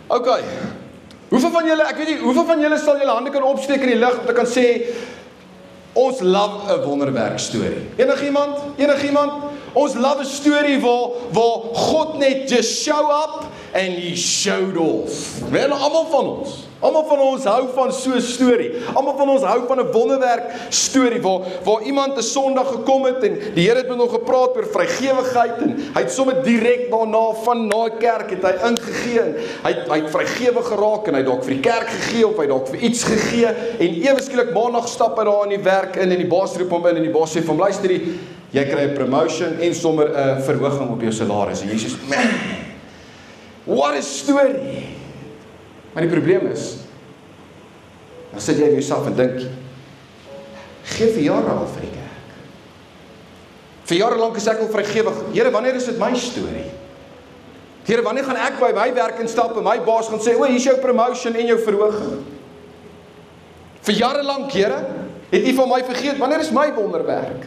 Okay. Hoeveel van julle, ek weet nie, hoeveel van julle sal julle hande kan opsteek in die lug om te kan sê, ons love 'n wonderwerk storie. Enigiemand? Ons love 'n storie waar God net just show up and he showed off. Wel, almal van ons hou van so 'n storie. Almal van ons hou van 'n wonderwerk storie waar iemand 'n Sondag gekom het en die Here het met hom gepraat oor vrygewigheid en hy het sommer direk daarna van na die kerk het hy ingegee en hy het vrygewe geraak en hy het dalk vir die kerk gegee of hy dalk vir iets gegee en ewe skielik maandag stap hy daar in die werk in en die baas roep hom in en die baas sê vir hom, luister jy kry 'n promotion en sommer 'n verhoging op jou salaris en jy sê, man, what a story. Maar die probleem is, dan sit jy vir jouself en dink, gee vir jare al vir die kerk. Vir jare lank is ek al vrygewig. Here, wanneer is dit my storie? Here, wanneer gaan ek by my werk instap en my baas gaan sê, o, hier is jou promotion en jou verhoging. Vir jare lank, Here, het U van my vergeet, wanneer is my wonderwerk?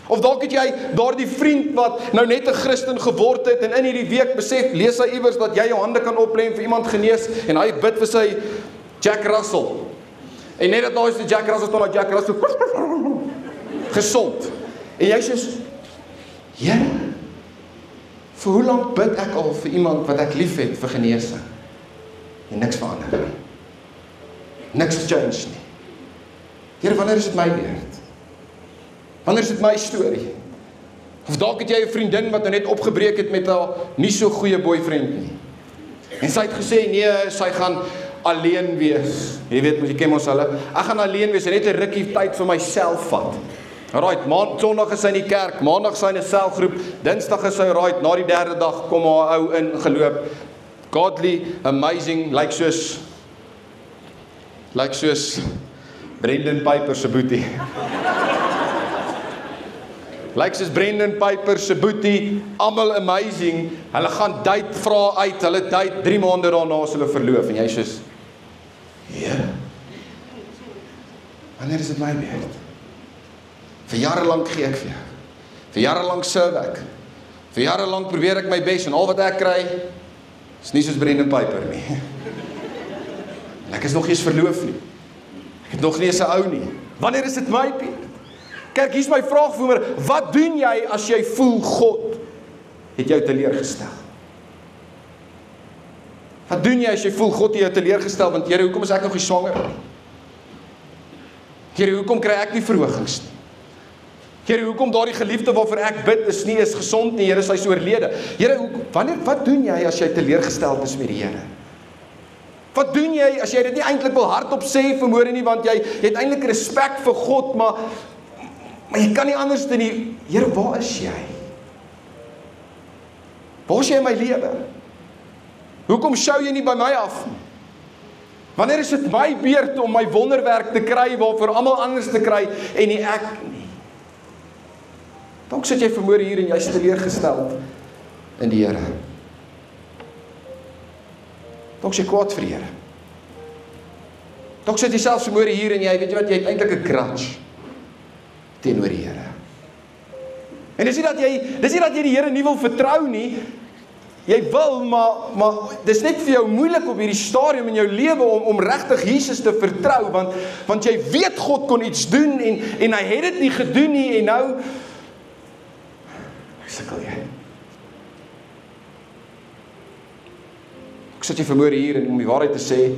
Of dalk het jy daardie vriend wat nou net 'n Christen geword het en in hierdie week besef, lees hy iewers dat jy jou hande kan oplê en vir iemand genees en hy bid vir sy Jack Russell. En net dat nou is die Jack Russell tot Jack Russell gesond. En jy sê, Here, vir hoe lank bid ek al vir iemand wat ek lief het vir genesing? En niks verander nie. Niks change nie. Here, wanneer is dit my beurt? Wanneer is dit my storie? Of dalk het jy 'n vriendin wat nou net opgebreek het met haar nie so goeie boyfriend nie. En sy het gesê, nee, sy gaan alleen wees. Jy weet, jy ken ons hulle. Ek gaan alleen wees en net 'n rukkie tyd vir myself vat. Alright, Sondag is sy in die kerk, Maandag is sy in 'n selgroep, Dinsdag is sy right, na die derde dag kom haar ou in geloop. Godly, amazing, lyk soos Brendan Piper se boetie. Lyk soos Brendan Piper se boetie, almal amazing. Hulle gaan date, vra uit, hulle date 3 maande daarna as hulle verloof en jy sê, ja. Wanneer is dit my beurt? Vir jare lank gee ek vir jou. Vir jare lank serve ek. Vir jare lank probeer ek my bes en al wat ek kry is nie soos Brendan Piper nie. En ek is nog nie eens verloof nie. Ek het nog nie eens 'n ou nie. Wanneer is dit my beurt? Kerk, hier is my vraag vir my, wat doen jy as jy voel God het jou teleurgestel? Wat doen jy as jy voel God het jou teleurgestel, want Here, hoekom is ek nog nie swanger nie? Here, hoekom kry ek nie verhogings nie? Here, hoekom daardie geliefde waarvoor ek bid is gesond nie, Here, sy is oorlede. Here, wat doen jy as jy teleurgestel is met die Here? Wat doen jy as jy dit nie eintlik wil hardop sê vanmôre nie, want jy het eintlik respek vir God, maar jy kan nie anders dan nie, Here, waar is jy? Waar is jy in my lewe? Hoekom sjou jy nie by my af? Wanneer is dit my beurt om my wonderwerk te kry, waarvoor almal anders te kry, en nie ek nie? Dalk sit jy vanmôre hier en jy is teleurgestel in die Here. Dalk is jy kwaad vir die Here. Dalk sit jy selfs vanmôre hier en jy weet jy wat, jy het eintlik 'n grudge teenoor die Here. En dis nie dat jy die Here nie wil vertrou nie. Jy wil, maar dis net vir jou moeilik op hierdie stadium in jou lewe om regtig Jesus te vertrou, want jy weet God kon iets doen en hy het dit nie gedoen nie en nou sukkel jy. Ek sit jy vanmôre hier en om die waarheid te sê,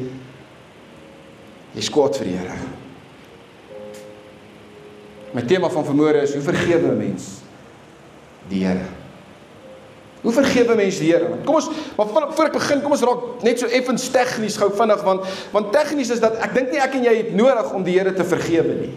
jy's kwaad vir die Here. My tema van vanmôre is, hoe vergewe 'n mens die Here? Hoe vergewe mens die Here? Kom ons, maar voor ek begin, kom ons raak net so effens tegnies gou vinnig, want tegnies is dat, ek dink nie ek en jy het nodig om die Here te vergewe nie.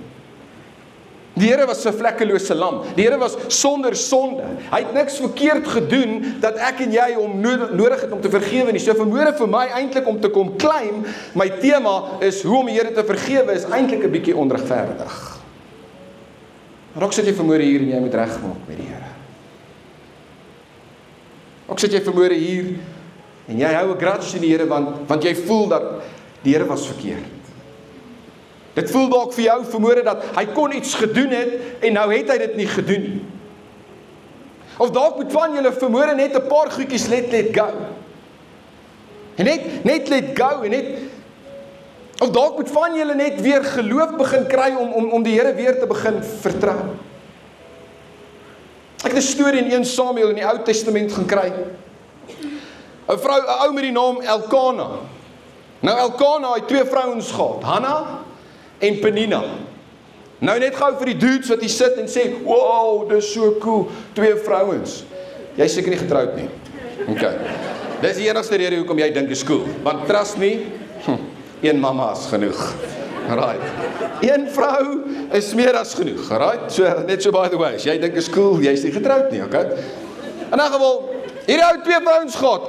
Die Here was 'n vlekkelose lam. Die Here was sonder sonde. Hy het niks verkeerd gedoen dat ek en jy hom nodig het om te vergewe nie. So vanmôre vir my eintlik om te kom claim, my tema is hoe om die Here te vergewe is eintlik 'n bietjie onregverdig. Raak sit jy vanmôre hier en jy moet regmaak met die Here. Ook sit jy vanmôre hier en jy hou 'n grudge in die Here want jy voel dat die Here was verkeerd. Dit voel dalk vir jou vanmôre dat hy kon iets gedoen het en nou het hy dit nie gedoen nie. Of dalk moet van julle vanmôre net 'n paar goedjies let go. En net let go, en net, of dalk moet van julle net weer geloof begin kry, om die Here weer te begin vertrou. Ek het 'n storie in 1 Samuel in die Ou Testament gaan kry. 'n ou met die naam Elkana. Nou Elkana het 2 vrouens gehad, Hanna en Penina. Nou net gou vir die dudes wat hier sit en sê, wow, dis so cool, 2 vrouens. Jy is seker nie getroud nie. Okay. Dis die enigste rede hoekom jy dink is cool. Want trust me, 1 mamma is genoeg. Alright. 1 vrou is meer as genoeg. Alright. So net so by the way, as jy dink is cool, jy is nie getroud nie, okay? In 'n geval, hierdie ou 2 vrouens gehad,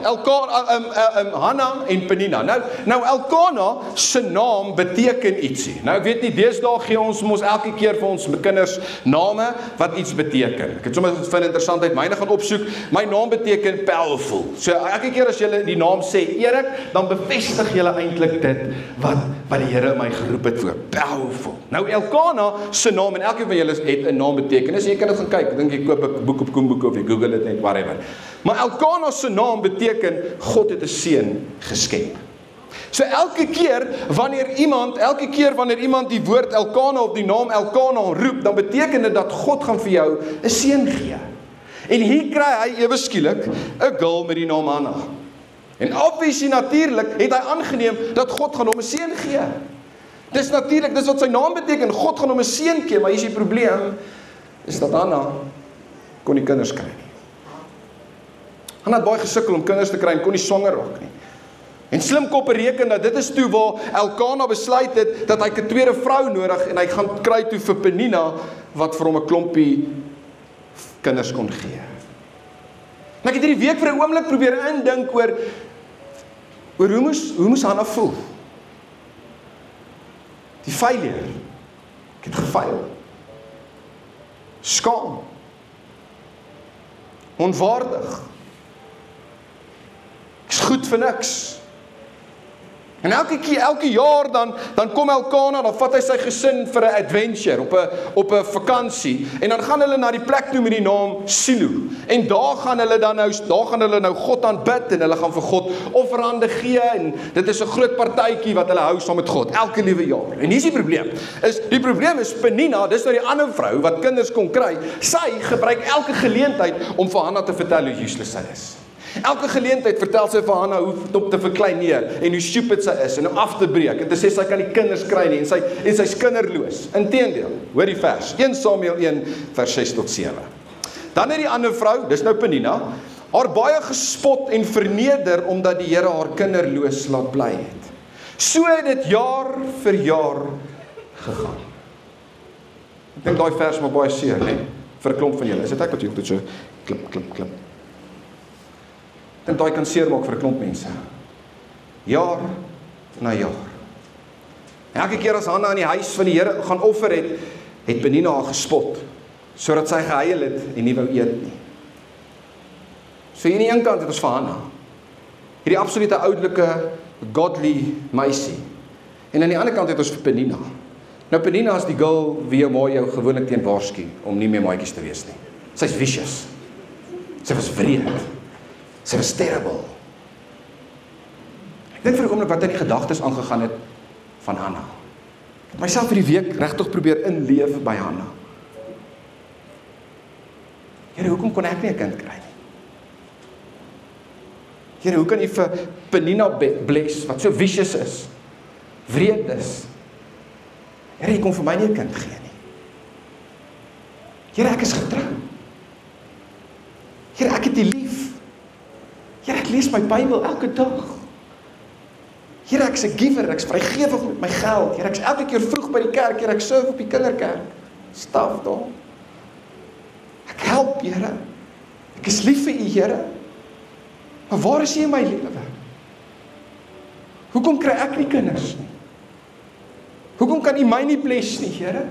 Hanna en Penina. Nou Elkana se naam beteken ietsie. Nou ek weet nie, deesdae gee ons mos elke keer vir ons kinders name wat iets beteken. Ek het sommer vind interessant uit myne gaan opsoek. My naam beteken powerful. So elke keer as jy die naam sê Erik, dan bevestig jy eintlik dit wat die Here my geroep het voor. Powerful. Nou Elkana se naam, en elkeen van julle het 'n naam betekenis. Jy kan dit gaan kyk. Ek dink jy koop 'n boek op Koenboek of jy Google dit net, whatever. Maar Elkana se naam beteken God het 'n seun geskep. So elke keer wanneer iemand die woord Elkana of die naam Elkana roep, dan beteken dit dat God gaan vir jou 'n seun gee. En hier kry hy ewe skielik 'n girl met die naam Hanna. En obviously natuurlik het hy aangeneem dat God gaan hom 'n seun gee. Dis natuurlik, dis wat sy naam beteken, God gaan hom 'n seun gee, maar hier is die probleem, is dat Hanna kon nie kinders kry nie. Hanna het baie gesukkel om kinders te kry en kon nie swanger raak nie. En slimkoppe reken dat dit is toe waar Elkana besluit het dat hy 'n tweede vrou nodig en hy gaan kry toe vir Penina wat vir hom 'n klompie kinders kon gee. En ek het hierdie week vir 'n oomblik probeer indink oor hoe moes Hanna voel? Die failure. Ek het gefaal. Skaam. Onwaardig. Is goed vir niks. En elke jaar dan kom Elkana, dan vat hy sy gesin vir 'n adventure, op 'n vakansie, en dan gaan hulle na die plek toe met die naam Silo. En daar gaan hulle nou God aanbid, en hulle gaan vir God offerande gee, en dit is 'n groot partytjie wat hulle hou saam met God, elke liewe jaar. En hier is die probleem is Penina, dis nou die ander vrou wat kinders kon kry, sy gebruik elke geleentheid om vir Hanna te vertel hoe useless sy is. Elke geleentheid vertel sy vir Hanna hoe om te verkleineer en hoe stupid sy is en om af te breek en te sê sy kan nie kinders kry nie en sy's kinderloos. Inteendeel, hoor die vers, 1 Samuel 1 vers 6 tot 7. Dan het die ander vrou, dis nou Penina, haar baie gespot en verneder omdat die Here haar kinderloos laat bly het. So het dit jaar vir jaar gegaan. Ek dink daai vers maar baie seer, né? Vir 'n klomp van julle. Is dit ek wat jy so klim. En daai kan seer maak vir 'n klomp mense. Jaar na jaar. Elke keer as Hanna in die huis van die Here gaan offer het Penina haar gespot, sodat sy gehuil het en nie wou eet nie. So hier aan die een kant het ons vir Hanna, hierdie absolute oudelike, godly meisie. En aan die ander kant het ons vir Penina. Nou Penina is die girl wie jou ma jou gewoonlik teen waarsku om nie meer maatjies te wees nie. Sy's vicious. Sy was wreed. Sy was terrible. Ek dink vir 'n oomblik wat in die gedagtes aangegaan het van Hanna. Ek het myself vir die week regtig probeer inleef by Hanna. Here, hoekom kon ek nie 'n kind kry nie? Here, hoe kan U vir Penina bless wat so vicious is, wreed is? Here, U kon vir my nie 'n kind gee nie. Here, ek is getrou. Here, ek het U lief. Here, ek lees my Bybel elke dag. Here, ek's 'n giver, ek's vrygewig met my geld. Here, ek's elke keer vroeg by die kerk, Here, ek serve op die kinderkerk. Staf daar. Ek help, Here. Ek is lief vir U, Here. Maar waar is U in my lewe? Hoekom kry ek nie kinders nie? Hoekom kan U my nie bless nie, Here?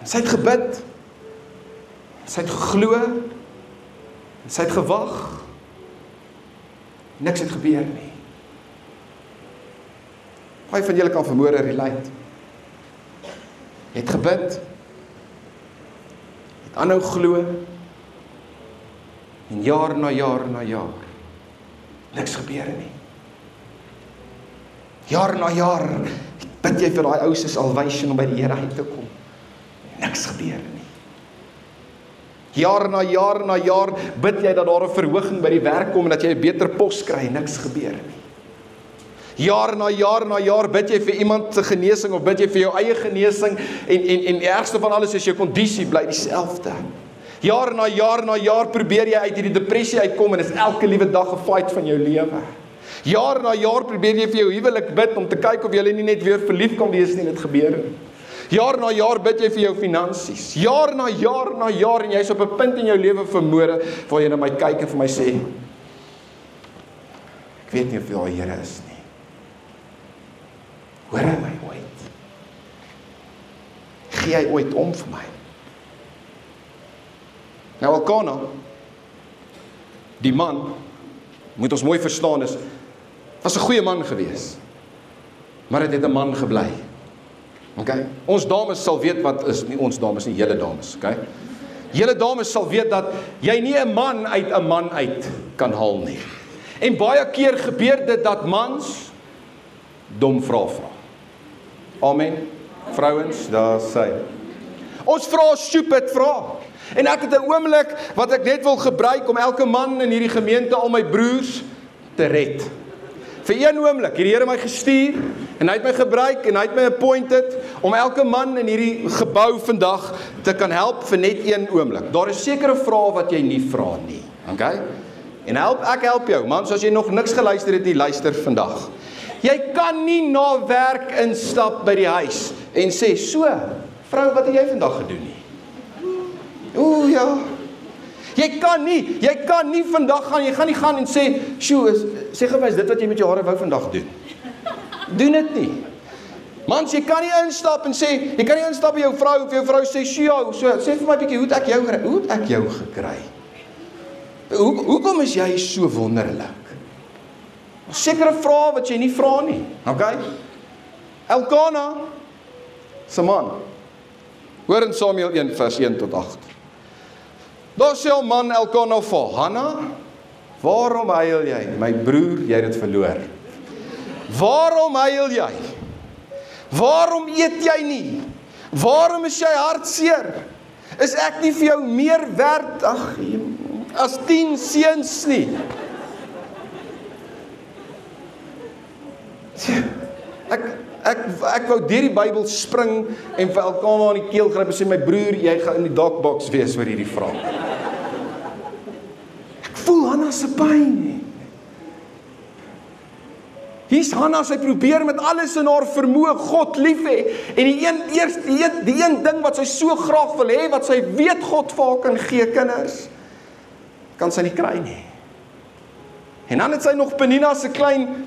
En sy het gebid. Sy het geglo. En sy het gewag. Niks het gebeur nie. Baie van julle kan vanmôre relate. Het gebid. Het aanhou glo. En jaar na jaar na jaar. Niks gebeur. gebeur nie. Jaar na jaar bid jy vir daai ou se salvation om by die Here uit te kom. Niks gebeur nie. Jaar na jaar bid jy dat daar 'n verhoging by die werk kom en dat jy 'n beter pos kry, niks gebeur nie. Jaar na jaar bid jy vir iemand se genesing of bid jy vir jou eie genesing en die ergste van alles is jou kondisie bly dieselfde. Jaar na jaar probeer jy uit hierdie depressie uitkom en is elke liewe dag 'n fight van jou lewe. Jaar na jaar probeer jy vir jou huwelik bid om te kyk of jy nie net weer verlief kan wees nie, dit gebeur nie. Jaar na jaar bid jy vir jou finansies. Jaar na jaar en jy's op 'n punt in jou lewe vermoere waar jy na my kyk en vir my sê, ek weet nie of jy al Here is nie. Hoor hy my ooit? Gee hy ooit om vir my? Nou Elkana, die man, moet ons mooi verstaan is, was 'n goeie man gewees, maar het 'n man gebly. Okay? Ons dames sal weet wat is, nie ons dames nie, julle dames, okay? Julle dames sal weet dat jy nie 'n man uit 'n man uit kan haal nie. En baie keer gebeur dit dat mans dom vrae vra. Amen. Vrouens, daar sê. Ons vra stupid vrae. En ek het 'n oomblik wat ek net wil gebruik om elke man in hierdie gemeente, al my broers, te red. Vir een oomblik, hierdie Here my gestuur, en hy het my gebruik, en hy het my appointed, om elke man in hierdie gebou vandag te kan help vir net een oomblik. Daar is sekere vrae wat jy nie vra nie, okay? En ek help jou, man, so as jy nog niks geluister het nie, luister vandag. Jy kan nie na werk instap by die huis, en sê, so, vrou, wat het jy vandag gedoen nie? Oeh, ja. Jy kan nie vandag gaan, jy gaan nie gaan en sê, sjoe, sê gewys dit wat jy met jou hare wou vandag doen. Doen dit nie. Mans, jy kan nie instap en sê, jy kan nie instap by jou vrou, of jou vrou sê, sjoe, so, sê vir my bietjie, hoe het ek jou gekry? Hoekom is jy so wonderlik? Sekere vrae wat jy nie vra nie, okay? Elkana, se man, hoor in Samuel 1 vers 1 tot 8. Daar sê 'n man Elkana vir Hanna, waarom huil jy? My broer, jy het dit verloor. Waarom huil jy? Waarom eet jy nie? Waarom is jy hartseer? Is ek nie vir jou meer werd as 10 seuns nie? Ek wou deur die Bybel spring en vir Elkana aan die keel gryp en sê, my broer, jy gaan in die dakbox wees oor hierdie vraag. Ek voel Hanna se pyn. Hier's Hanna, sy probeer met alles in haar vermoë God lief hê. En die een ding wat sy so graag wil hê, wat sy weet God vir haar kan gee, kinders, kan sy nie kry nie. En dan het sy nog Penina se klein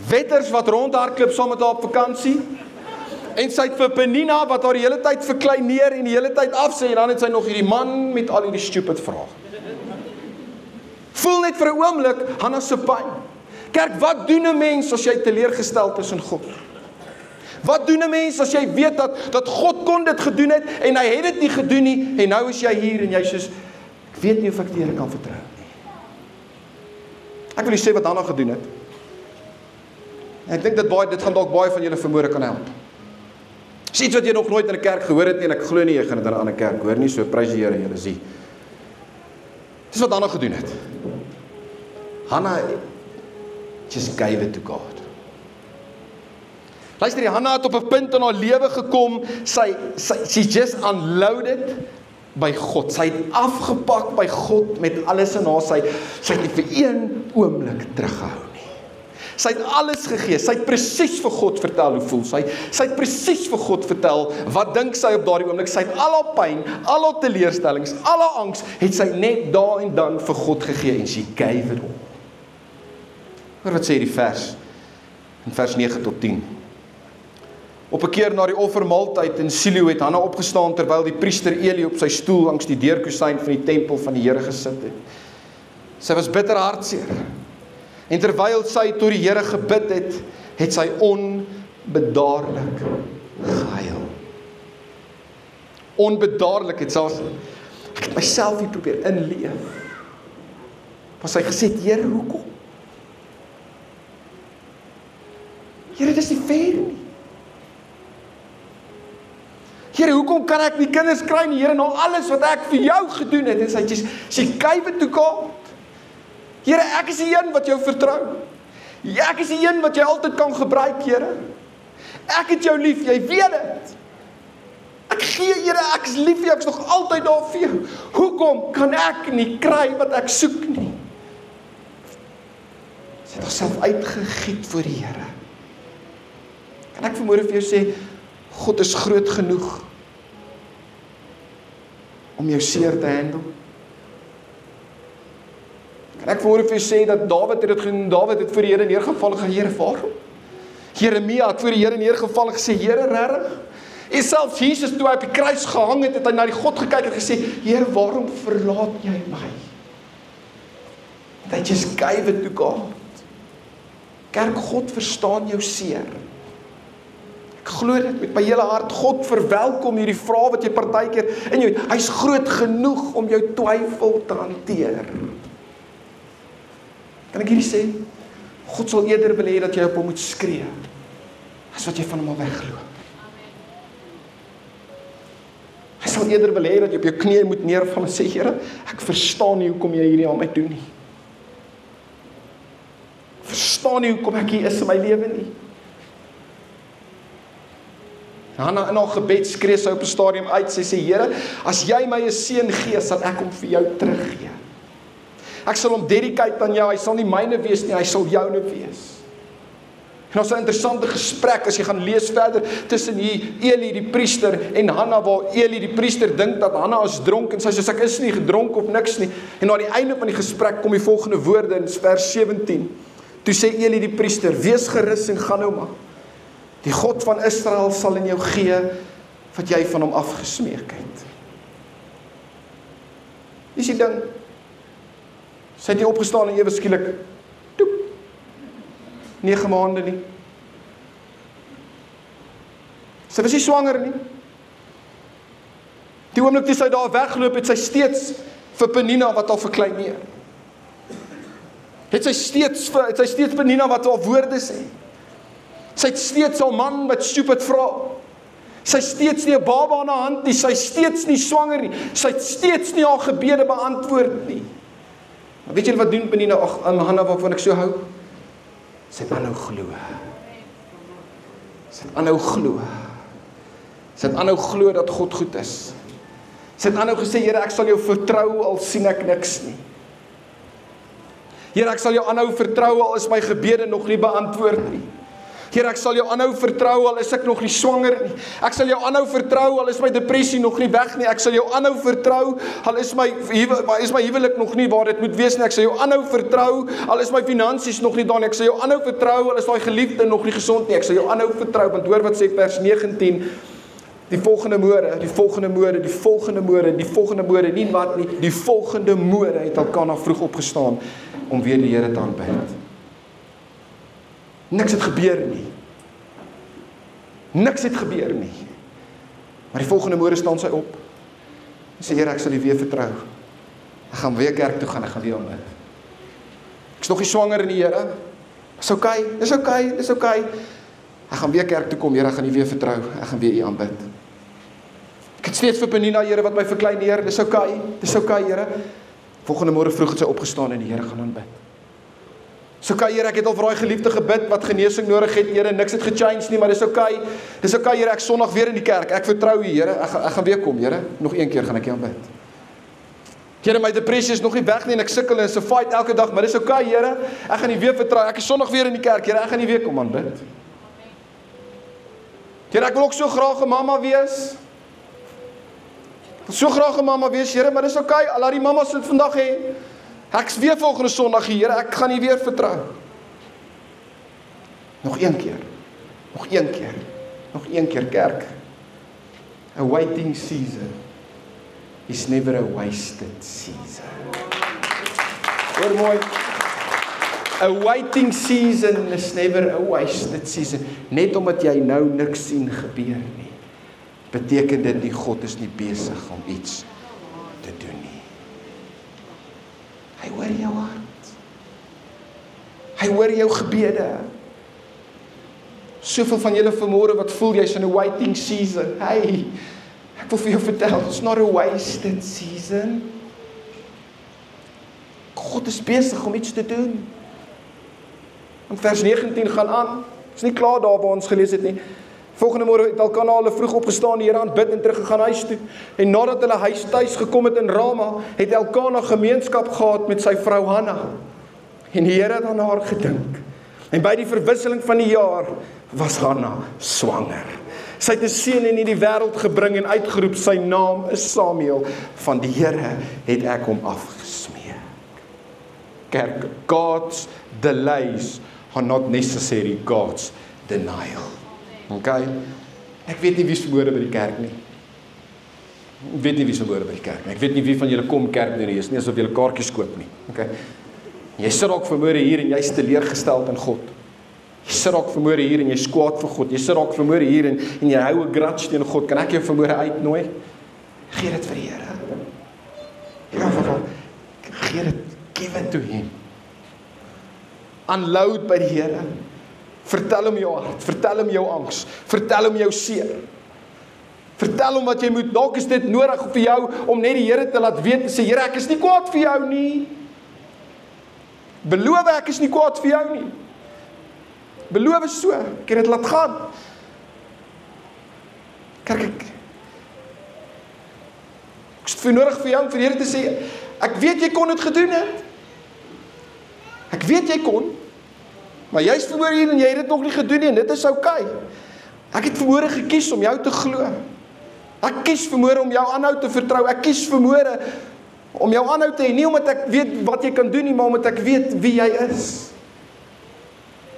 wetters wat rondhardloop saam met haar op vakansie. En sy het vir Penina wat haar die hele tyd verkleineer en die hele tyd afsê, en dan het sy nog hierdie man met al hierdie stupid vrae. Voel net vir 'n oomblik Hanna se pyn. Kerk, wat doen 'n mens as jy teleurgesteld is in God? Wat doen 'n mens as jy weet dat God kon dit gedoen het en hy het dit nie gedoen nie en nou is jy hier en jy sê, ek weet nie of ek die Here kan vertrou nie. Ek wil sê wat Hanna gedoen het. Ek dink dit gaan dalk baie van julle vermoere kan help. Dis iets wat jy nog nooit in 'n kerk gehoor het nie en ek glo nie jy gaan dit in 'n ander kerk hoor nie, so prys die Here, julle sien. Dis wat Hanna gedoen het. Hanna just gave it to God. Luister, Hanna het op 'n punt in haar lewe gekom, she just unloaded by God. Sy het afgepak by God met alles in haar. Sy het nie vir een oomblik teruggehou nie. Sy het alles gegee. Sy het presies vir God vertel hoe voel sy. Sy het presies vir God vertel wat dink sy op daardie oomblik. Sy het al haar pyn, al haar teleurstellings, al haar angs, het sy net daar en dan vir God gegee en she gave it all. Hoor wat sê die vers, in vers 9 tot 10. Op 'n keer na die offermaaltyd in Silo het Hanna opgestaan terwyl die priester Eli op sy stoel langs die deurkusyn van die tempel van die Here gesit het. Sy was bitter hartseer. En terwyl sy tot die Here gebid het, het sy onbedaarlik gehuil. Onbedaarlik het selfs, ek het myself hier probeer inleef. Maar sy gesê, Here, hoekom? Here, dis nie fair nie. Here, hoekom kan ek nie kinders kry nie, Here, nou alles wat ek vir jou gedoen het, en sy gave it to God. Here, ek is die een wat jou vertrou. Ek is die een wat jy altyd kan gebruik, Here. Ek het jou lief, jy weet dit. Ek gee, Here, ek is lief vir jou, ek is nog altyd daar vir jou. Hoekom kan ek nie kry wat ek soek nie? Sy het haarself uitgegiet voor die Here. Kan ek vanmôre vir jou sê, God is groot genoeg om jou seer te handle? Kan ek vanmôre vir jou sê dat Dawid het dit gedoen, Dawid het voor die Here neergeval en gesê, Here, waarom? Jeremia het voor die Here neergeval en gesê, Here, regtig? En selfs Jesus, toe hy op die kruis gehang het, het hy na die God gekyk en gesê, Here, waarom verlaat jy my? They just gave it to God. Kerk, God verstaan jou seer. Ek glo dit met my hele hart. God verwelkom hierdie vrae wat jy partykeer in jou het. Hy's groot genoeg om jou twyfel te hanteer. Kan ek hierdie sê? God sal eerder wil hê dat jy op hom moet skree, as wat jy van hom al wegloop. Hy sal eerder wil hê dat jy op jou knieë moet neerval en sê, Here, ek verstaan nie hoekom jy hierdie aan my doen nie. Ek verstaan nie hoekom ek hier is in my lewe nie. Hanna in haar gebed skree sy op 'n stadium uit, sy sê, Here, as jy my 'n seun gee, sal ek hom vir jou teruggee. Ek sal hom dedicate aan jou, hy sal nie myne wees nie, hy sal joune wees. En ons 'n interessante gesprek, as jy gaan lees verder, tussen hier Eli die priester en Hanna, waar Eli die priester dink dat Hanna is dronk, en sy sê, ek is nie gedronk of niks nie. En aan die einde van die gesprek kom die volgende woorde in vers 17. Toe sê Eli die priester, wees gerus en gaan nou maar. Die God van Israel sal in jou gee, wat jy van hom afgesmeek het. Dis die ding. Sy het nie opgestaan en ewe skielik, toep, 9 maande nie. Sy was nie swanger nie. Die oomblik toe sy daar weggeloop, het sy steeds vir Penina wat al verkleineer. Het sy steeds Penina wat al woorde sê. Sy het steeds al man wat stupid vra. Sy het steeds nie 'n baba in haar hand nie, sy het steeds nie swanger nie, sy het steeds nie haar gebede beantwoord nie. Maar weet julle wat doen Penina, Hanna waarvan ek so hou? Sy het aanhou glo. Sy het aanhou glo. Sy het aanhou glo dat God goed is. Sy het aanhou gesê, Here, ek sal jou vertrou al sien ek niks nie. Here, ek sal jou aanhou vertrou al is my gebede nog nie beantwoord nie. Here, ek sal jou aanhou vertrou al is ek nog nie swanger nie. Ek sal jou aanhou vertrou al is my depressie nog nie weg nie. Ek sal jou aanhou vertrou al is my huwelik nog nie waar dit moet wees nie. Ek sal jou aanhou vertrou al is my finansies nog nie daar nie. Ek sal jou aanhou vertrou al is daai geliefde nog nie gesond nie. Ek sal jou aanhou vertrou, want hoor wat sê vers 19. Die volgende môre, nie wat nie, die volgende môre het Elkana vroeg opgestaan om weer die Here te aanbid. Niks het gebeur nie. Niks het gebeur nie. Maar die volgende môre staan sy op. En sê, Here, ek sal U weer vertrou. Ek gaan weer kerk toe gaan, ek gaan weer aanbid. Ek is nog nie swanger in die Here. Dis okay, dis okay, dis okay. Ek gaan weer kerk toe kom, Here, ek gaan U weer vertrou. Ek gaan weer U aanbid. Ek het steeds vir Penina, Here, wat my verkleineer. Dis okay, Here. Volgende môre vroeg het sy opgestaan en die Here gaan aanbid. Dis okay, Here, ek het al vir daai geliefde gebid wat genesing nodig het, Here, niks het gechange nie, maar dis okay, Here, ek Sondag weer in die kerk, ek vertrou U, Here, ek gaan weer kom, Here, nog een keer gaan ek U aanbid. Here, my depressie is nog nie weg nie, en ek sukkel en is 'n fight elke dag, maar dis okay, Here, ek gaan U weer vertrou, ek is Sondag weer in die kerk, Here, ek gaan U weer kom aanbid. Here, ek wil ook so graag 'n mamma wees, Here, maar dis okay, al laat die mammas dit vandag hê, ek is weer volgende Sondag hier, Here, ek gaan U weer vertrou. Nog een keer, kerk. A waiting season is never a wasted season. Hoor mooi. A waiting season is never a wasted season. Net omdat jy nou niks sien gebeur nie, beteken dit nie God is nie besig om iets te doen nie. Hy hoor jou hart. Hy hoor jou gebede. Soveel van julle vanmôre wat voel jy's in 'n waiting season. Hey, ek wil vir jou vertel, it's not a wasted season. God is besig om iets te doen. In vers 19 gaan aan. Is nie klaar daar waar ons gelees het nie. Volgende môre het Elkana hulle vroeg opgestaan, die Here aanbid en teruggegaan huis toe. En nadat hulle huis tuis gekom het in Rama, het Elkana gemeenskap gehad met sy vrou Hanna. En die Here het aan haar gedink. En by die verwisseling van die jaar was Hanna swanger. Sy het 'n seun in hierdie wêreld gebring en uitgeroep, sy naam is Samuel. Van die Here het ek hom afgesmeek. Kerk, God's delays are not necessary God's denial. Okay? Ek weet nie wie se woorde by die kerk nie. Ek weet nie wie se woorde by die kerk nie. Ek weet nie wie van julle kom kerk doen nie. Is nie asof julle kaartjies koop nie. Okay? Jy sit dalk vanmôre hier en jy's teleurgesteld in God. Jy sit dalk vanmôre hier en jy's kwaad vir God. Jy sit dalk vanmôre hier en jy hou 'n grudge teen God. Kan ek jou vanmôre uitnooi? Gee dit vir die Here. Ja, gee dit, give it to him. Unload by die Here. Vertel hom jou hart, vertel hom jou angs, vertel hom jou seer. Vertel hom wat jy moet, dalk is dit nodig vir jou om net die Here te laat weet en sê, Here, ek is nie kwaad vir jou nie. Beloof ek is nie kwaad vir jou nie. Beloof so, ek het dit laat gaan. Kerk, ek is vir nodig vir jou om vir die Here te sê, ek weet jy kon dit gedoen het. Ek weet jy kon. Maar jy is vanmôre hier en jy het dit nog nie gedoen nie en dit is okay. Ek het vanmôre gekies om jou te glo. Ek kies vanmôre om jou aanhou te vertrou. Ek kies vanmôre om jou aanhou te hê, nie omdat ek weet wat jy kan doen nie, maar omdat ek weet wie jy is.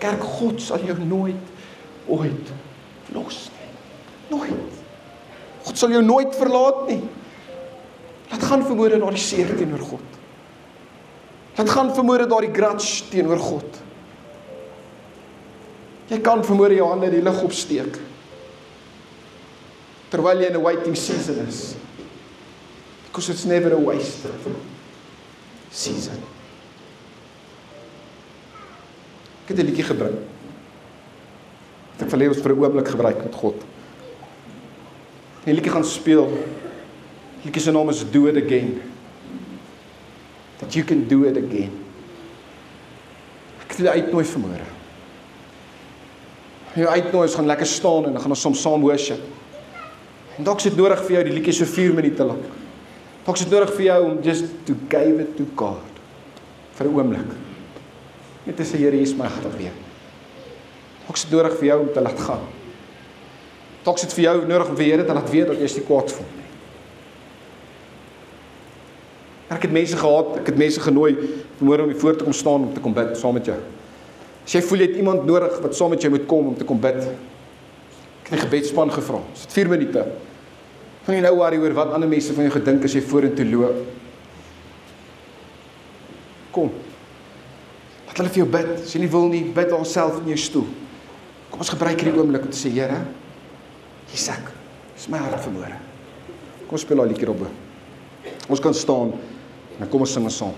Kerk, God sal jou nooit, ooit los nie. Nooit. God sal jou nooit verlaat nie. Laat gaan vanmôre na die seer teenoor God. Laat gaan vanmôre daar die grudge teenoor God. Jy kan vanmôre jou hande in die lug opsteek, terwyl jy in 'n waiting season is. Because it's never a wasted season. Ek het 'n liedjie gebring. Ek wil hê ons vir 'n oomblik gebruik met God. Die liedjie gaan speel. Die liedjie se naam is Do It Again. That you can do it again. Ek wil jou uitnooi vanmôre. Jou uitnooi, ons gaan lekker staan en dan gaan ons saam worship. En dalk is dit nodig vir jou die liedjie so 4 minute lank. Dalk is dit nodig vir jou om just to give it to God. Vir 'n oomblik. Net te sê, Here, hier is my hart weer. Dalk is dit nodig vir jou om te laat gaan. Dalk is dit vir jou nodig om vir Here te laat weet dat jy is nie kwaad voel nie. Ek het mense gehad, ek het mense genooi vanmôre om hier voor te kom staan om te kom bid saam met jou. As jy voel jy het iemand nodig wat saam met jou moet kom om te kom bid. Ek het 'n gebedsspan gevra. Dit is 4 minute. Van jy nou worry oor wat ander mense van jou gedink as jy vorentoe loop. Kom. Laat hulle vir jou bid. As jy nie wil nie, bid alself in jou stoel. Kom ons gebruik hierdie oomblik om te sê, Here, hier's ek. Dis my hart vanmôre. Kom ons speel daai liedjie op. Ons kan staan en kom ons sing saam.